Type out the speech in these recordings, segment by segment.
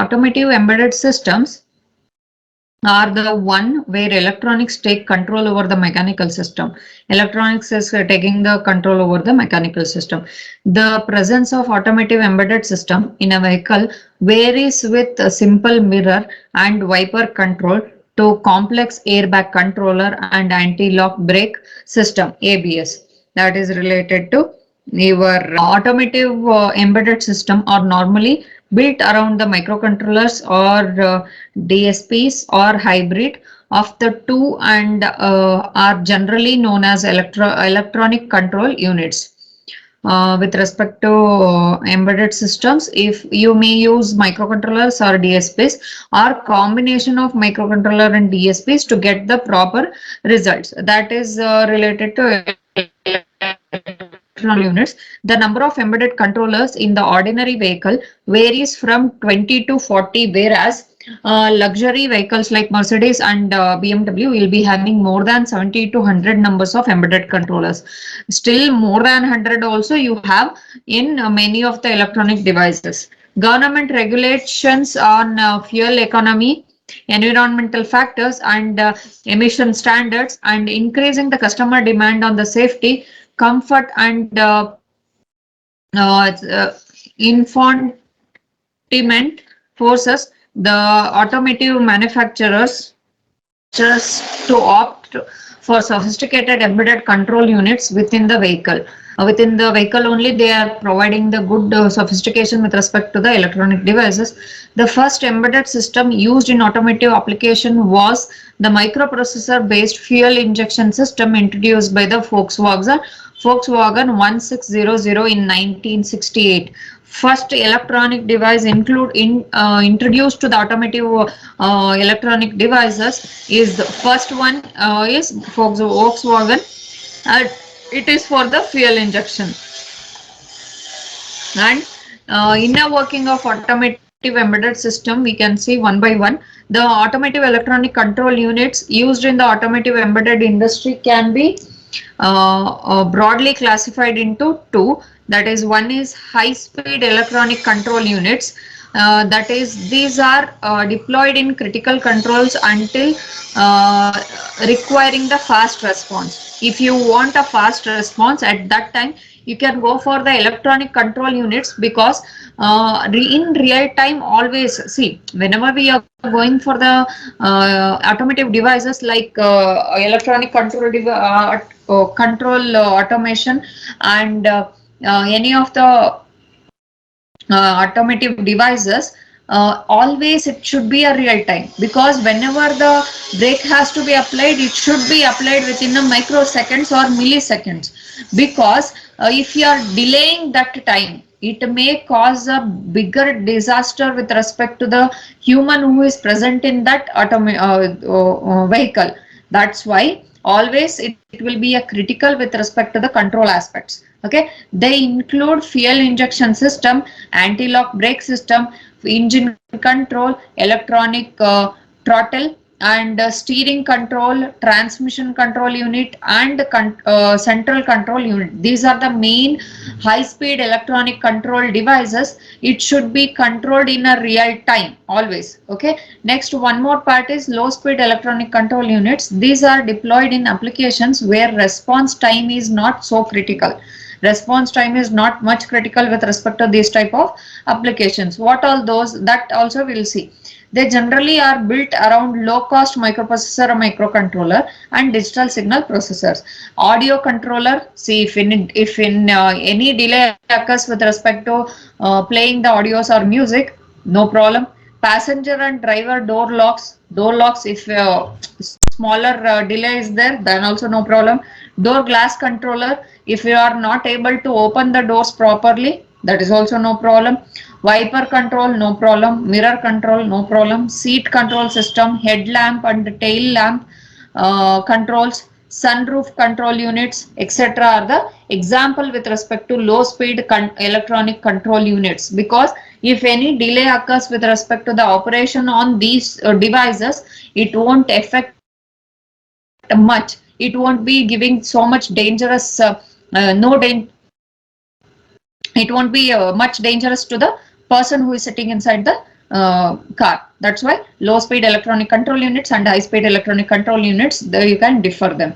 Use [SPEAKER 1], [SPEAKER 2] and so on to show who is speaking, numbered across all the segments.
[SPEAKER 1] automotive embedded systems are the one where electronics take control over the mechanical system. Electronics is taking the control over the mechanical system. The presence of automotive embedded system in a vehicle varies with a simple mirror and wiper control to complex airbag controller and anti-lock brake system ABS that is related to your automotive embedded system are normally built around the microcontrollers or DSPs or hybrid of the two and are generally known as electronic control units. With respect to embedded systems, if you may use microcontrollers or DSPs or combination of microcontroller and DSPs to get the proper results. That is related to electronic units. The number of embedded controllers in the ordinary vehicle varies from 20 to 40, whereas luxury vehicles like Mercedes and BMW will be having more than 70 to 100 numbers of embedded controllers. Still more than 100 also you have in many of the electronic devices. Government regulations on fuel economy, environmental factors and emission standards and increasing the customer demand on the safety, comfort and infotainment forces the automotive manufacturers just to opt for sophisticated embedded control units within the vehicle. Within the vehicle only they are providing the good sophistication with respect to the electronic devices. The first embedded system used in automotive application was the microprocessor based fuel injection system introduced by the Volkswagen 1600 in 1968. First electronic device introduced to the automotive electronic devices is the first one is Volkswagen. It is for the fuel injection. And inner working of automotive embedded system we can see one by one. The automotive electronic control units used in the automotive embedded industry can be broadly classified into two. That is, one is high speed electronic control units. That is, these are deployed in critical controls until requiring the fast response. If you want a fast response at that time, you can go for the electronic control units, because in real time always see, whenever we are going for the automotive devices like electronic control control automation and any of the automotive devices, always it should be a real time, because whenever the brake has to be applied, it should be applied within a microseconds or milliseconds, because if you are delaying that time, it may cause a bigger disaster with respect to the human who is present in that vehicle. That's why always it will be a critical with respect to the control aspects. Okay, they include fuel injection system, anti-lock brake system, engine control, electronic throttle and steering control, transmission control unit and central control unit. These are the main high-speed electronic control devices. It should be controlled in a real time always. Okay, next one more part is low-speed electronic control units. These are deployed in applications where response time is not so critical. Response time is not much critical with respect to these type of applications. What all those, that also we'll see. They generally are built around low-cost microprocessor or microcontroller and digital signal processors. Audio controller, see if in any delay occurs with respect to playing the audios or music, no problem. Passenger and driver door locks if smaller delay is there, then also no problem. Door glass controller, if you are not able to open the doors properly, that is also no problem. Wiper control, no problem. Mirror control, no problem. Seat control system, headlamp and tail lamp controls, sunroof control units, etc. are the example with respect to low speed electronic control units, because if any delay occurs with respect to the operation on these devices, it won't affect much. It won't be giving so much dangerous, it won't be much dangerous to the person who is sitting inside the car. That's why low speed electronic control units and high speed electronic control units, you can differ them.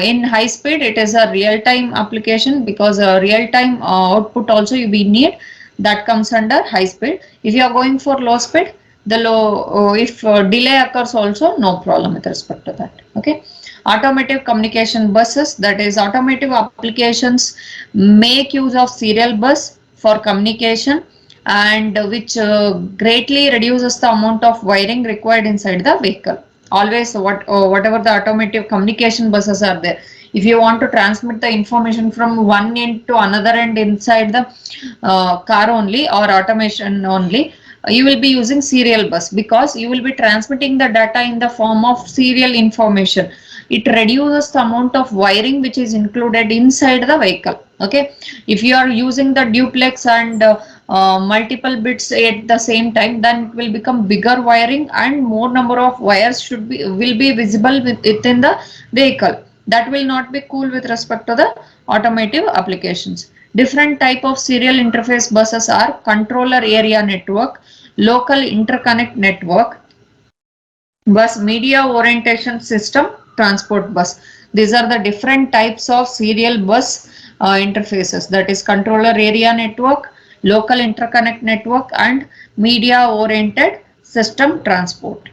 [SPEAKER 1] In high speed, it is a real time application, because real time output also you be need, that comes under high speed. If you are going for low speed, the low, if delay occurs also, no problem with respect to that. Okay. Automotive communication buses, that is automotive applications make use of serial bus for communication, and which greatly reduces the amount of wiring required inside the vehicle. Always whatever the automotive communication buses are there, if you want to transmit the information from one end to another end inside the car only, or automation only, you will be using serial bus, because you will be transmitting the data in the form of serial information. It reduces the amount of wiring which is included inside the vehicle. Okay. If you are using the duplex and multiple bits at the same time, then it will become bigger wiring, and more number of wires will be visible within the vehicle. That will not be cool with respect to the automotive applications. Different type of serial interface buses are controller area network, local interconnect network bus, media orientation system, transport bus. These are the different types of serial bus interfaces, that is controller area network, local interconnect network, and media oriented system transport.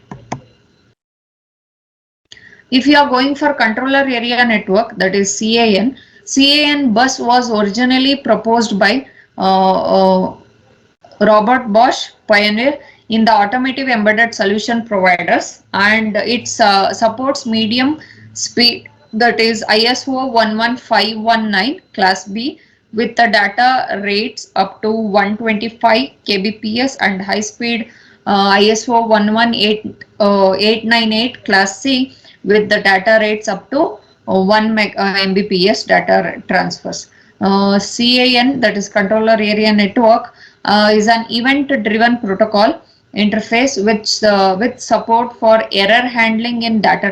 [SPEAKER 1] If you are going for controller area network, that is CAN, CAN bus was originally proposed by Robert Bosch, pioneer in the automotive embedded solution providers, and it supports medium speed, that is ISO 11519 class B, with the data rates up to 125 kbps, and high speed ISO 11898 class C, with the data rates up to 1 Mbps data transfers. CAN, that is controller area network, is an event-driven protocol interface with support for error handling in data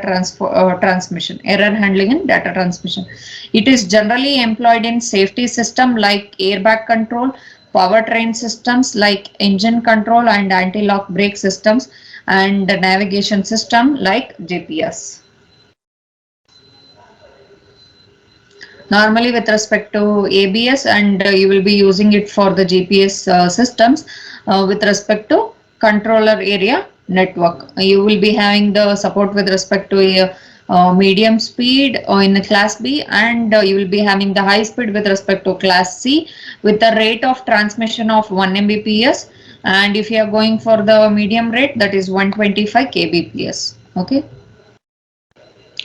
[SPEAKER 1] transmission. Error handling in data transmission. It is generally employed in safety system like airbag control, powertrain systems like engine control and anti-lock brake systems, and navigation system like GPS. Normally with respect to ABS, and you will be using it for the GPS systems. With respect to controller area network, you will be having the support with respect to a medium speed in class B, and you will be having the high speed with respect to class C, with the rate of transmission of 1 Mbps, and if you are going for the medium rate, that is 125 kbps. Okay.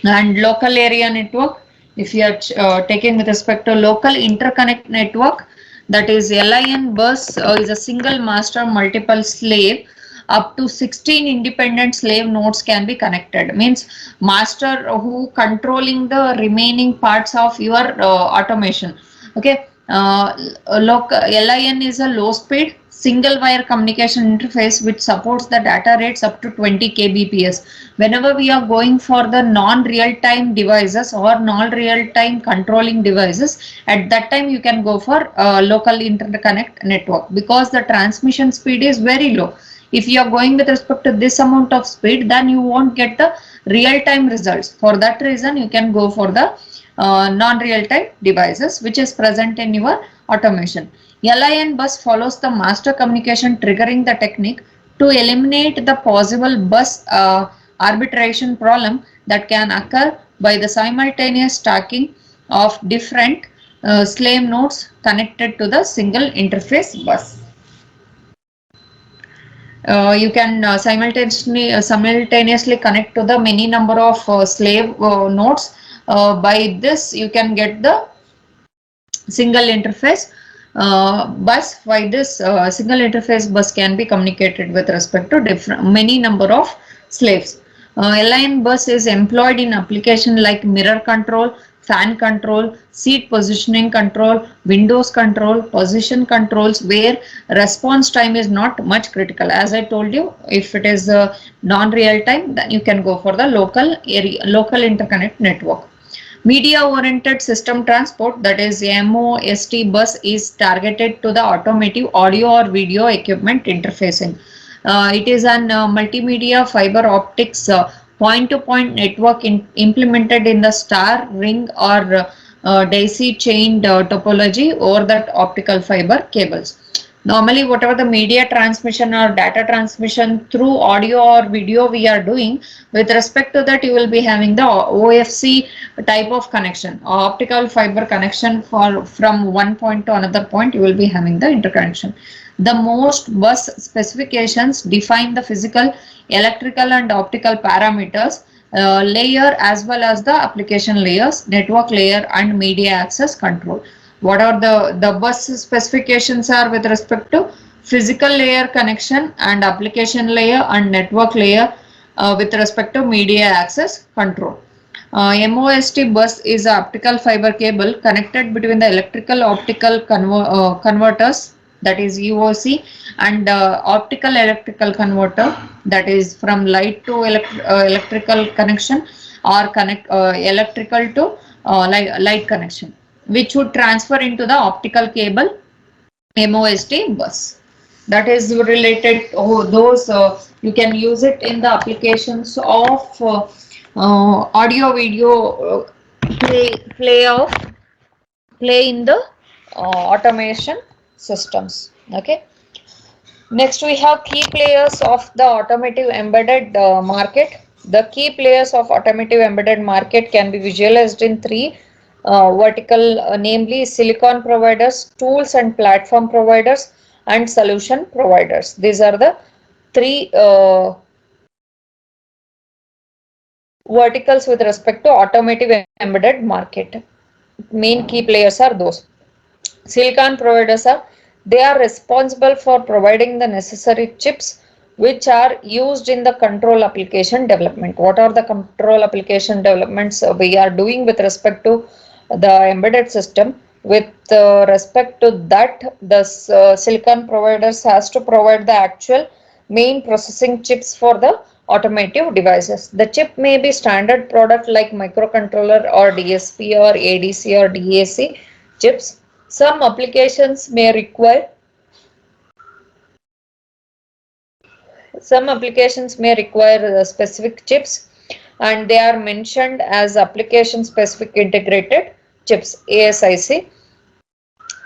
[SPEAKER 1] And local area network, if you are taking with respect to local interconnect network, that is LIN bus is a single master multiple slave. Up to 16 independent slave nodes can be connected. Means master who controlling the remaining parts of your automation. Okay. LIN is a low speed single wire communication interface which supports the data rates up to 20 kbps. Whenever we are going for the non-real-time devices or non-real-time controlling devices, at that time you can go for local interconnect network, because the transmission speed is very low. If you are going with respect to this amount of speed, then you won't get the real-time results. For that reason, you can go for the non-real-time devices which is present in your automation. LIN bus follows the master communication triggering the technique to eliminate the possible bus arbitration problem that can occur by the simultaneous stacking of different slave nodes connected to the single interface bus. You can simultaneously connect to the many number of slave nodes. By this, you can get the single interface bus. Why this single interface bus can be communicated with respect to many number of slaves. LIN bus is employed in application like mirror control, fan control, seat positioning control, windows control, position controls, where response time is not much critical. As I told you, if it is non-real time, then you can go for the local interconnect network. Media oriented system transport, that is MOST bus, is targeted to the automotive audio or video equipment interfacing. It is an multimedia fiber optics point-to-point network implemented in the star, ring, or daisy chained topology over that optical fiber cables. Normally, whatever the media transmission or data transmission through audio or video we are doing, with respect to that, you will be having the OFC type of connection, optical fiber connection for from one point to another point. You will be having the interconnection. The most bus specifications define the physical, electrical, and optical parameters layer as well as the application layers, network layer, and media access control. What are the bus specifications are with respect to physical layer connection and application layer and network layer with respect to media access control. MOST bus is an optical fiber cable connected between the electrical optical converters, that is UOC, and optical electrical converter, that is from light to electrical connection, or connect electrical to light connection, which would transfer into the optical cable MOST bus. That is related. Oh, those you can use it in the applications of audio video play in the automation systems. Okay. Next, we have key players of the automotive embedded market. The key players of automotive embedded market can be visualized in three vertical, namely silicon providers, tools and platform providers, and solution providers. These are the three verticals with respect to automotive embedded market. Main key players are those. Silicon providers are, they are responsible for providing the necessary chips which are used in the control application development. What are the control application developments we are doing with respect to the embedded system? With respect to that, the silicon providers has to provide the actual main processing chips for the automotive devices. The chip may be standard product like microcontroller or DSP or ADC or DAC chips. Some applications may require specific chips, and they are mentioned as application specific integrated chips, ASIC.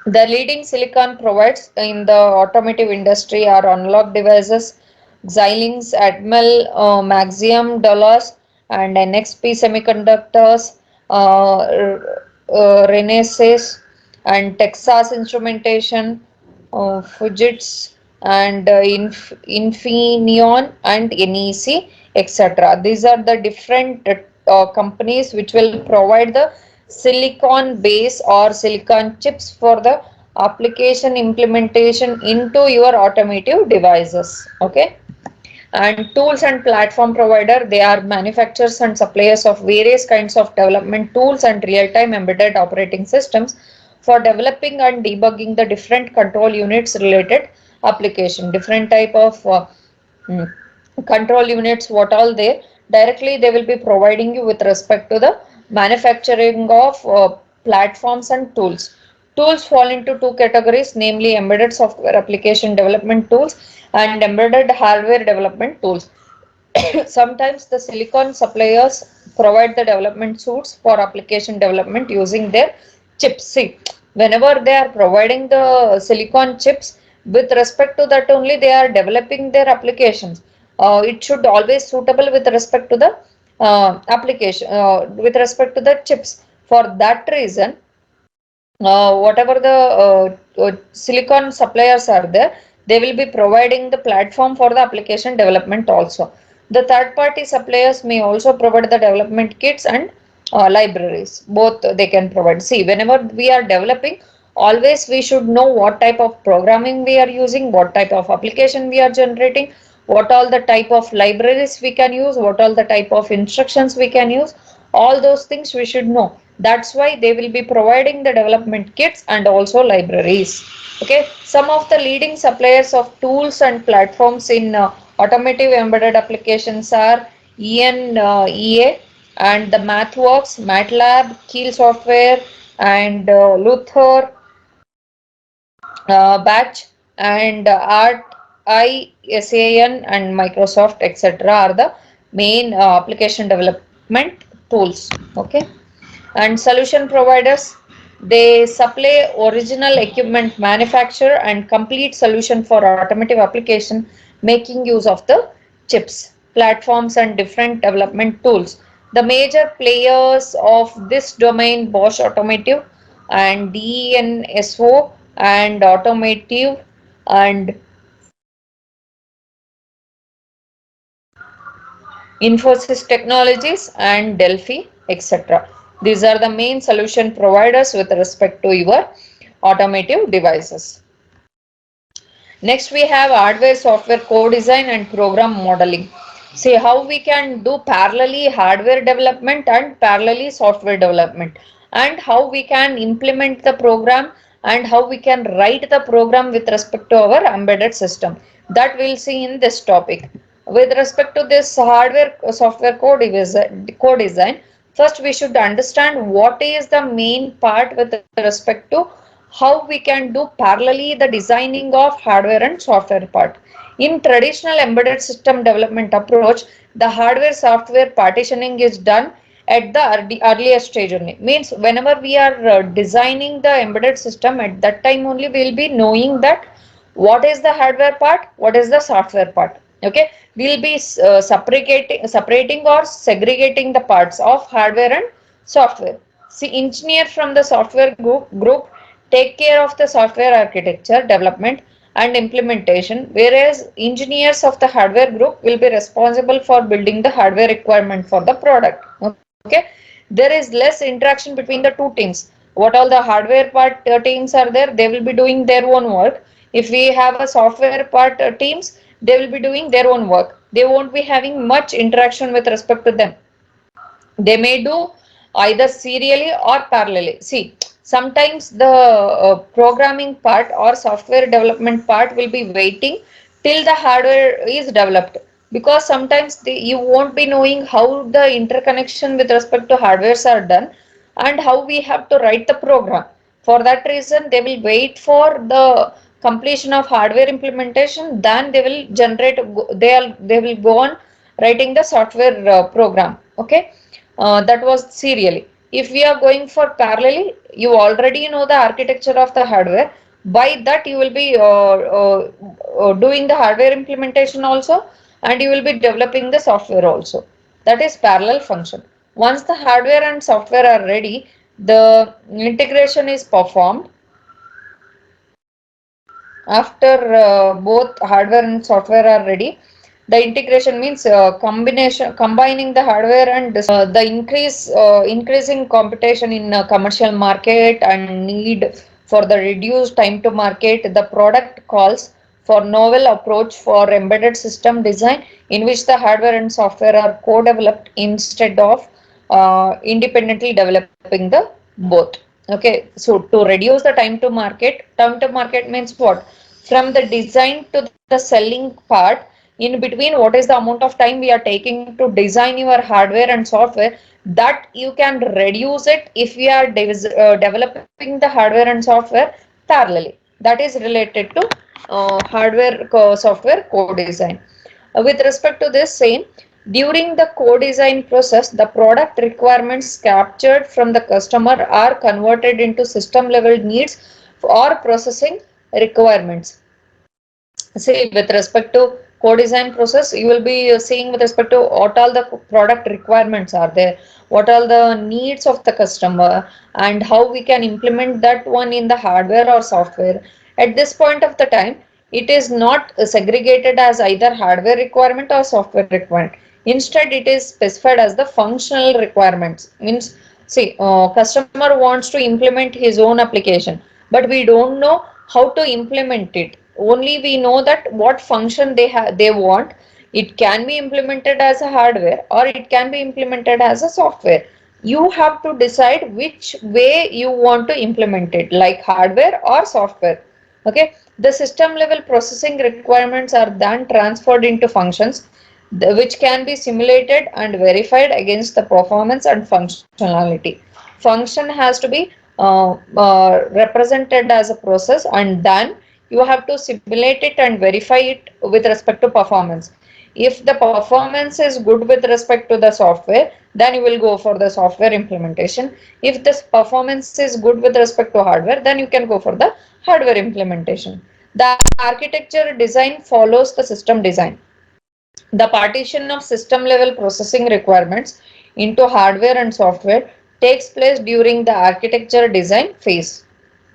[SPEAKER 1] The leading silicon provides in the automotive industry are analog devices, Xilinx, Atmel, Maxim, Dolos, and NXP Semiconductors, Renesas, and Texas Instrumentation, Fujitsu, and Infineon, and NEC, etc. These are the different companies which will provide the silicon base or silicon chips for the application implementation into your automotive devices. Okay. And tools and platform provider, they are manufacturers and suppliers of various kinds of development tools and real-time embedded operating systems for developing and debugging the different control units related application. Different type of mm, control units, what all there, directly they will be providing you with respect to the manufacturing of platforms and tools. Tools fall into two categories, namely embedded software application development tools and embedded hardware development tools. Sometimes the silicon suppliers provide the development suites for application development using their chips. See, whenever they are providing the silicon chips, with respect to that only they are developing their applications. It should always suitable with respect to the application, with respect to the chips. For that reason, whatever the silicon suppliers are there, they will be providing the platform for the application development also. The third party suppliers may also provide the development kits and libraries. Both they can provide. See, whenever we are developing, always we should know what type of programming we are using, what type of application we are generating, what all the type of libraries we can use, what all the type of instructions we can use. All those things we should know. That's why they will be providing the development kits and also libraries. Okay, some of the leading suppliers of tools and platforms in automotive embedded applications are ENEA and the MathWorks, MATLAB, Keel Software, and Luther, Batch, and Art. ISAN and Microsoft, etc. are the main application development tools. Okay, and solution providers, they supply original equipment manufacturer and complete solution for automotive application, making use of the chips, platforms and different development tools. The major players of this domain, Bosch Automotive and DNSO and Automotive and Infosys Technologies and Delphi, etc. These are the main solution providers with respect to your automotive devices. Next, we have hardware software co-design and program modeling. See how we can do parallelly hardware development and parallelly software development, and how we can implement the program and how we can write the program with respect to our embedded system. That we'll see in this topic. With respect to this hardware software co-design, first we should understand what is the main part with respect to how we can do parallelly the designing of hardware and software part. In traditional embedded system development approach, the hardware software partitioning is done at the earlier stage only. Means whenever we are designing the embedded system, at that time only we will be knowing that what is the hardware part, what is the software part. Okay, we'll be separating or segregating the parts of hardware and software. See, engineer from the software group take care of the software architecture development and implementation, whereas engineers of the hardware group will be responsible for building the hardware requirement for the product. Okay, there is less interaction between the two teams. What all the hardware part teams are there, they will be doing their own work. If we have a software part teams, they will be doing their own work. They won't be having much interaction with respect to them. They may do either serially or parallelly. See, sometimes the programming part or software development part will be waiting till the hardware is developed, because sometimes you won't be knowing how the interconnection with respect to hardwares are done and how we have to write the program. For that reason, they will wait for the completion of hardware implementation, then they will generate, they will go on writing the software program. Okay, that was serially. If we are going for parallelly, you already know the architecture of the hardware. By that, you will be doing the hardware implementation also, and you will be developing the software also. That is parallel function. Once the hardware and software are ready, the integration is performed. After both hardware and software are ready, the integration means combining the hardware and the increasing competition in commercial market and need for the reduced time to market. The product calls for novel approach for embedded system design, in which the hardware and software are co-developed instead of independently developing the both. Okay, so to reduce the time to market means what? From the design to the selling part, in between, what is the amount of time we are taking to design your hardware and software, that you can reduce it if we are developing the hardware and software parallelly. That is related to hardware software co-design. With respect to this same, during the co-design process, the product requirements captured from the customer are converted into system level needs or processing requirements. See, with respect to co-design process, you will be seeing with respect to what all the product requirements are there, what all the needs of the customer, and how we can implement that one in the hardware or software. At this point of the time, it is not segregated as either hardware requirement or software requirement. Instead, it is specified as the functional requirements. Means, see, customer wants to implement his own application, but we don't know how to implement it. Only we know that what function they want. It can be implemented as a hardware or it can be implemented as a software. You have to decide which way you want to implement it, like hardware or software. Okay, the system level processing requirements are then transferred into functions, which can be simulated and verified against the performance and functionality. Function has to be represented as a process, and then you have to simulate it and verify it with respect to performance. If the performance is good with respect to the software, then you will go for the software implementation. If this performance is good with respect to hardware, then you can go for the hardware implementation. The architecture design follows the system design. The partition of system level processing requirements into hardware and software takes place during the architecture design phase.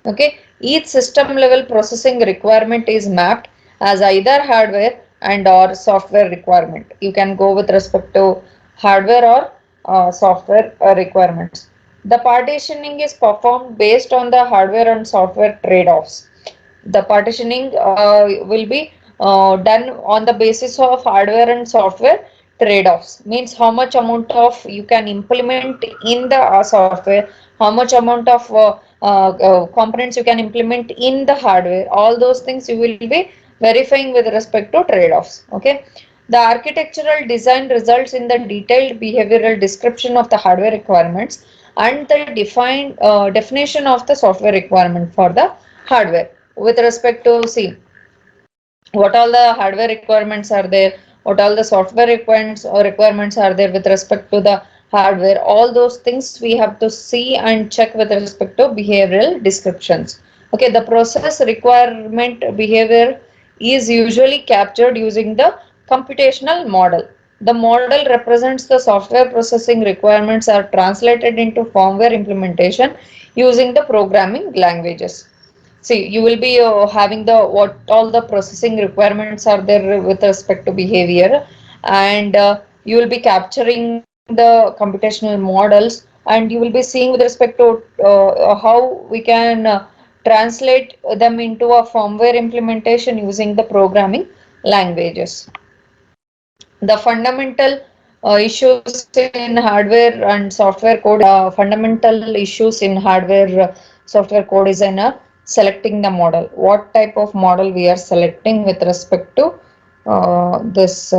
[SPEAKER 1] Okay, each system level processing requirement is mapped as either hardware and or software requirement. You can go with respect to hardware or software requirements. The partitioning is performed based on the hardware and software trade-offs. The partitioning will be done on the basis of hardware and software trade-offs. Means how much amount of you can implement in the software, how much amount of components you can implement in the hardware. All those things you will be verifying with respect to trade-offs. Okay. The architectural design results in the detailed behavioral description of the hardware requirements and the defined definition of the software requirement for the hardware. With respect to, see, what all the hardware requirements are there, what all the software requirements are there with respect to the hardware, all those things we have to see and check with respect to behavioral descriptions. Okay, the process requirement behavior is usually captured using the computational model. The model represents the software processing requirements are translated into firmware implementation using the programming languages. See, you will be having the what all the processing requirements are there with respect to behavior, and you will be capturing the computational models, and you will be seeing with respect to how we can translate them into a firmware implementation using the programming languages. The fundamental issues in hardware and software code, fundamental issues in hardware software code design are selecting the model. What type of model we are selecting with respect to this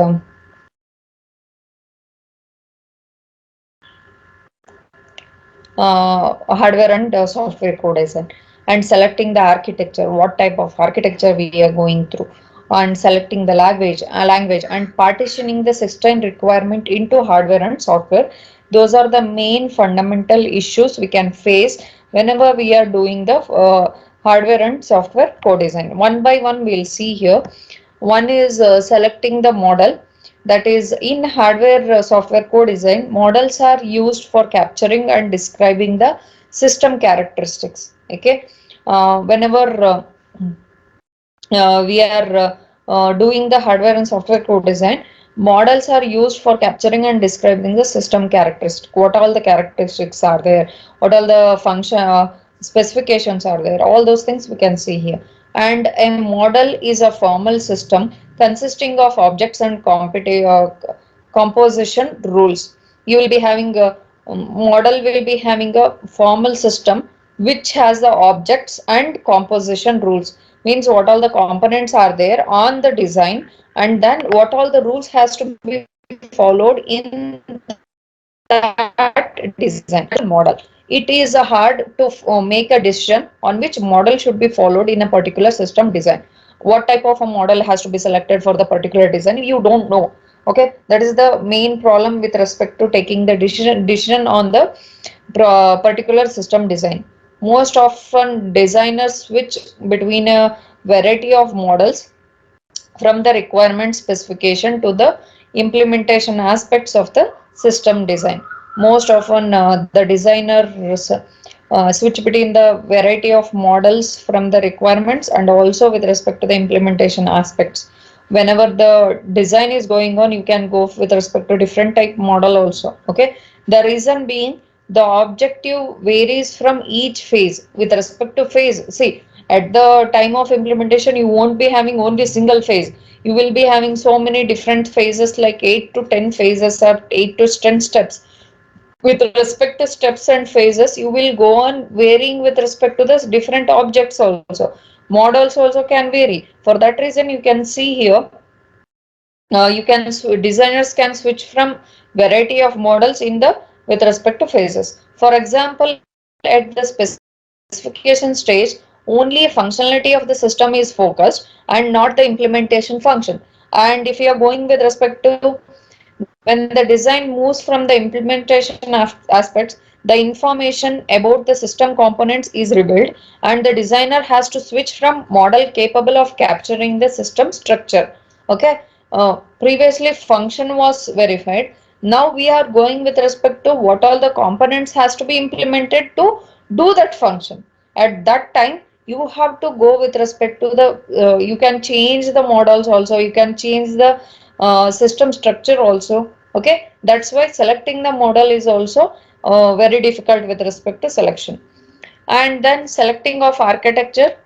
[SPEAKER 1] hardware and software code design, and selecting the architecture, what type of architecture we are going through, and selecting the language and partitioning the system requirement into hardware and software. Those are the main fundamental issues we can face whenever we are doing the hardware and software code design. One by one we'll see here. One is selecting the model. That is, in hardware software code design, models are used for capturing and describing the system characteristics. Okay, whenever we are doing the hardware and software code design, models are used for capturing and describing the system characteristics. What all the characteristics are there, what all the function specifications are there, all those things we can see here. And a model is a formal system consisting of objects and composition rules. You will be having a model will be having a formal system which has the objects and composition rules. Means what all the components are there on the design, and then what all the rules has to be followed in that design model. It is hard to make a decision on which model should be followed in a particular system design. What type of a model has to be selected for the particular design, you don't know. Okay, that is the main problem with respect to taking the decision on the particular system design. Most often designers switch between a variety of models from the requirement specification to the implementation aspects of the system design. Most often the designers switch between the variety of models from the requirements and also with respect to the implementation aspects. Whenever the design is going on, you can go with respect to different type model also. Okay, the reason being the objective varies from each phase. With respect to phase, see, at the time of implementation you won't be having only single phase, you will be having so many different phases, like 8 to 10 phases or 8 to 10 steps. With respect to steps and phases, you will go on varying with respect to the different objects also. Models also can vary. For that reason, you can see here, designers can switch from variety of models in the with respect to phases. For example, at the specification stage, what all the only a functionality of the system is focused and not the implementation function. And if you are going with respect to when the design moves from the implementation aspects, the information about the system components is revealed, and the designer has to switch from model capable of capturing the system structure. Okay, previously function was verified. Now we are going with respect to what all the components has to be implemented to do that function. At that time, you have to go with respect to the, you can change the models also, you can change the system structure also. Okay, that's why selecting the model is also very difficult with respect to selection. And then selecting of architecture,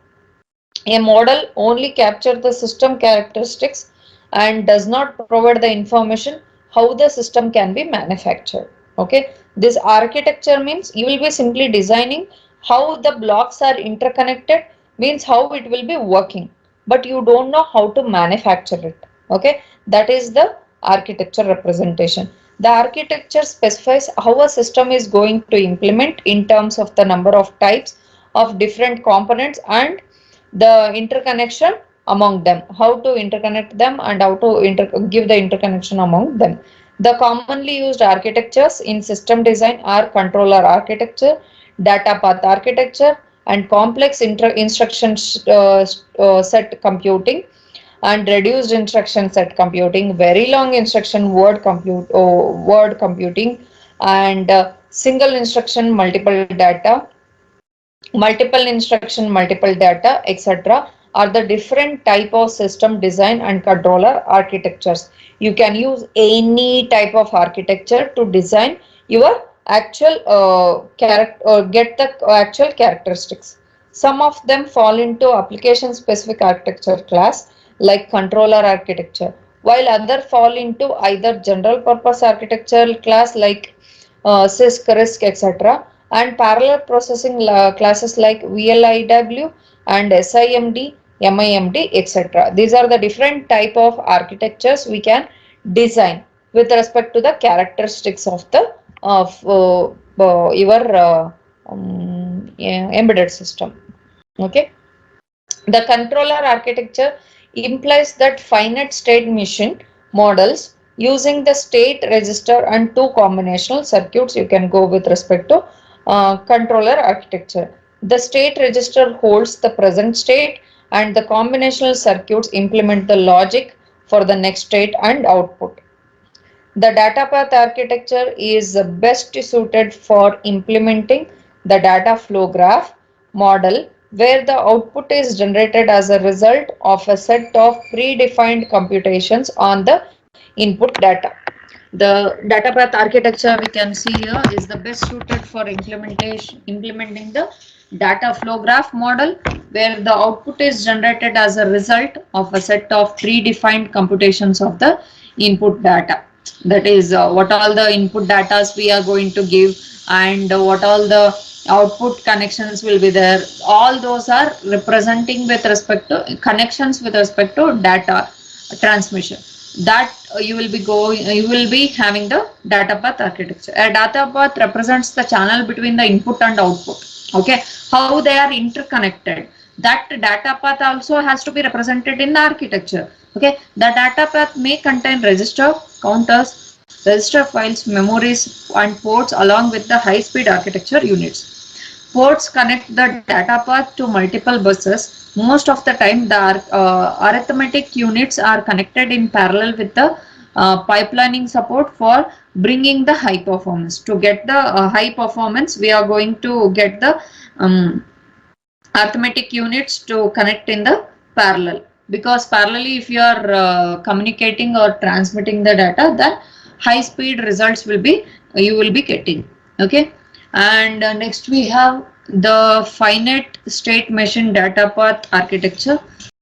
[SPEAKER 1] a model only captures the system characteristics and does not provide the information how the system can be manufactured. Okay, this architecture means you will be simply designing how the blocks are interconnected, means how it will be working, but you don't know how to manufacture it. Okay, that is the architecture representation. The architecture specifies how a system is going to implement in terms of the number of types of different components and the interconnection among them, how to interconnect them and how to give the interconnection among them. The commonly used architectures in system design are controller architecture, data path architecture, and complex instruction set computing, and reduced instruction set computing, very long instruction word computing, and single instruction multiple data, multiple instruction multiple data, etc., are the different type of system design and controller architectures. You can use any type of architecture to design your actual character or get the actual characteristics. Some of them fall into application specific architecture class like controller architecture, while other fall into either general purpose architecture class like CISC, RISC, etc., and parallel processing classes like VLIW and SIMD, MIMD, etc. These are the different type of architectures we can design with respect to the characteristics of the your yeah, embedded system. Okay. The controller architecture implies that finite state machine models using the state register and two combinational circuits. You can go with respect to controller architecture. The state register holds the present state and the combinational circuits implement the logic for the next state and output. The data path architecture is best suited for implementing the data flow graph model where the output is generated as a result of a set of predefined computations on the input data. The data path architecture we can see here is the best suited for implementing the data flow graph model where the output is generated as a result of a set of predefined computations of the input data. That is what all the input data we are going to give, and what all the output connections will be there. All those are representing with respect to connections with respect to data transmission. That you will be having the data path architecture. A data path represents the channel between the input and output. Okay, how they are interconnected. That data path also has to be represented in the architecture. Okay, the data path may contain register, counters, register files, memories, and ports along with the high-speed architecture units. Ports connect the data path to multiple buses. Most of the time, the arithmetic units are connected in parallel with the pipelining support for bringing the high performance. To get the high performance, we are going to get the um, arithmetic units to connect in the parallel, because parallelly if you are communicating or transmitting the data, then high speed results will be you will be getting. Okay, and next we have the finite state machine data path architecture.